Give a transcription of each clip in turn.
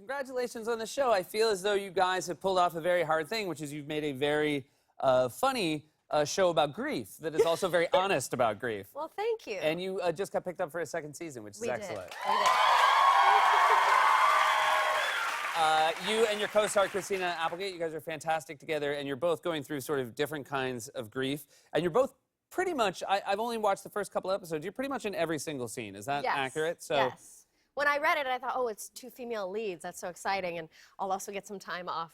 Congratulations on the show. I feel as though you guys have pulled off a very hard thing, which is you've made a very funny show about grief that is also very honest about grief. Well, thank you. And you just got picked up for a second season, which is excellent. We did. You and your co-star, Christina Applegate, you guys are fantastic together, and you're both going through sort of different kinds of grief. And you're both pretty much, I've only watched the first couple episodes, you're pretty much in every single scene. Is that accurate? So, yes. When I read it, I thought, oh, it's 2 female leads. That's so exciting, and I'll also get some time off.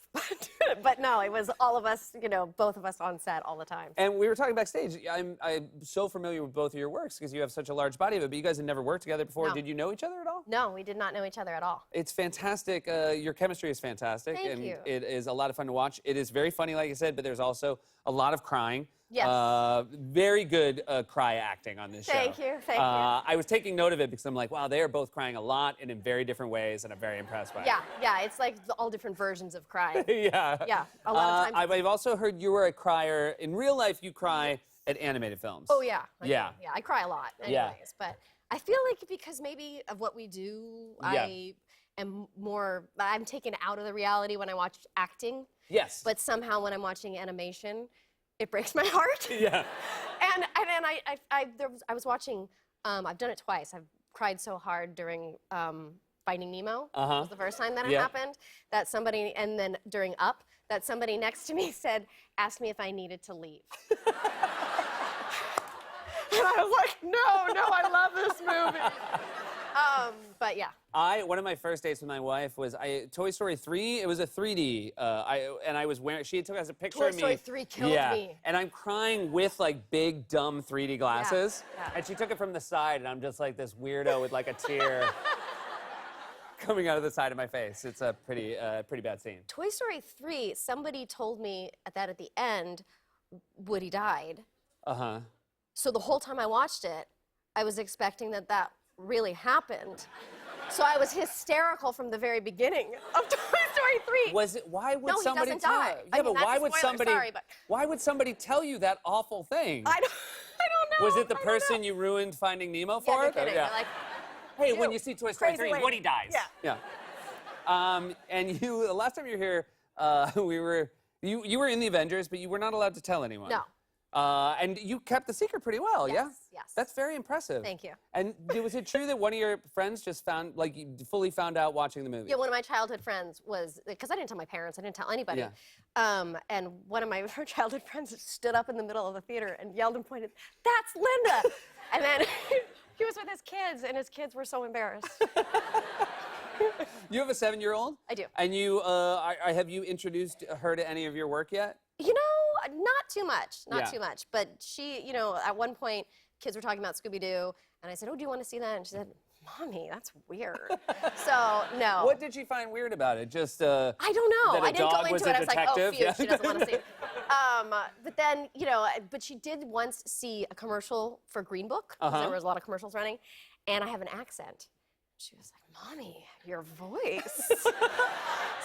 But no, it was all of us, you know, both of us on set all the time. And we were talking backstage. I'm so familiar with both of your works because you have such a large body of it, but you guys had never worked together before. No. Did you know each other at all? No, we did not know each other at all. It's fantastic. Your chemistry is fantastic. Thank and you. It is a lot of fun to watch. It is very funny, like I said, but there's also a lot of crying. Yes. Very good cry acting on this show. Thank you, thank you. I was taking note of it because I'm like, wow, they are both crying a lot and in very different ways, and I'm very impressed by it. Yeah, it's like all different versions of crying. Yeah. Yeah, a lot of times. I've also heard you were a crier. In real life, you cry at animated films. Oh, yeah. Yeah. Yeah, I cry a lot anyways. Yeah. But I feel like because maybe of what we do, I am more, I'm taken out of the reality when I watch acting. Yes. But somehow when I'm watching animation, it breaks my heart. Yeah. And then I was watching, I've done it twice. I've cried so hard during Finding Nemo. It was the first time that it happened. That somebody, and then during Up, that somebody next to me asked me if I needed to leave. And I was like, no, I love this movie. But yeah. One of my first dates with my wife was Toy Story 3. It was a 3D. I was wearing. She took us a picture of me. Toy Story 3 killed me. And I'm crying with like big dumb 3D glasses. Yeah. And she took it from the side, and I'm just like this weirdo with like a tear coming out of the side of my face. It's a pretty bad scene. Toy Story 3. Somebody told me that at the end, Woody died. So the whole time I watched it, I was expecting that really happened. So I was hysterical from the very beginning of Toy Story 3. Was it? Why would somebody he doesn't tell? die. Yeah, I mean, but why that's a would spoiler, somebody? sorry, but... Why would somebody tell you that awful thing? I don't know. Was it the person you ruined Finding Nemo for? Yeah, no kidding. Yeah. Like, hey, when you see Toy Story 3, lady. Woody dies. Yeah. And you, the last time you were here, you were in the Avengers, but you were not allowed to tell anyone. No. And you kept the secret pretty well, yeah? Yes. That's very impressive. Thank you. And was it true that one of your friends just fully found out watching the movie? Yeah, one of my childhood friends was, because I didn't tell my parents, I didn't tell anybody. Yeah. And one of my childhood friends stood up in the middle of the theater and yelled and pointed, "That's Linda!" And then he was with his kids, and his kids were so embarrassed. You have a 7-year-old? I do. And you, have you introduced her to any of your work yet? You know, not too much, not too much. But she, you know, at one point, kids were talking about Scooby-Doo, and I said, "Oh, do you want to see that?" And she said, "Mommy, that's weird." So, no. What did she find weird about it? Just, I don't know. that a I didn't go dog was into a it. I was like, oh, detective? phew, Yeah. she doesn't want to see it. But then, you know, but she did once see a commercial for Green Book, because there was a lot of commercials running, and I have an accent. She was like, "Mommy, your voice."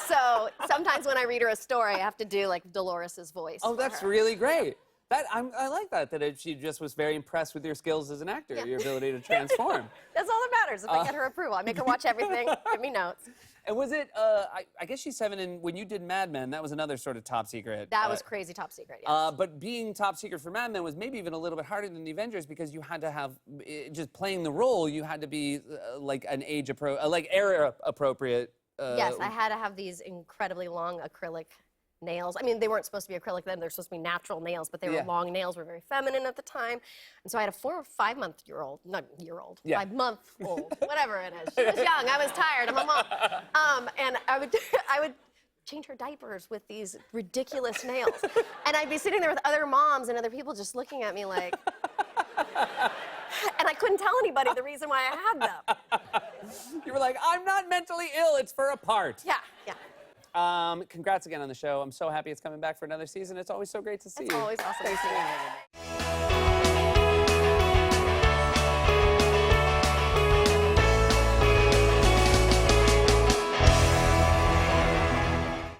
So sometimes when I read her a story, I have to do like Dolores's voice. Oh, that's really great. I like that she just was very impressed with your skills as an actor, your ability to transform. That's all that matters. If I get her approval, I make her watch everything, give me notes. And was it, I guess she's 7, and when you did Mad Men, that was another sort of top secret. That was crazy top secret, yes. But being top secret for Mad Men was maybe even a little bit harder than the Avengers because you had to have, just playing the role, you had to be like an era appropriate. Yes, I had to have these incredibly long acrylic nails. I mean, they weren't supposed to be acrylic then, they're supposed to be natural nails, but they were long nails, were very feminine at the time. And so I had a 4 or 5 month old, not year-old, 5 month old, whatever it is. She was young, I was tired, I'm a mom. And I would change her diapers with these ridiculous nails. And I'd be sitting there with other moms and other people just looking at me like, and I couldn't tell anybody the reason why I had them. You were like, "I'm not mentally ill, it's for a part." Yeah. Congrats again on the show. I'm so happy it's coming back for another season. It's always so great to see you. It's always awesome to see you.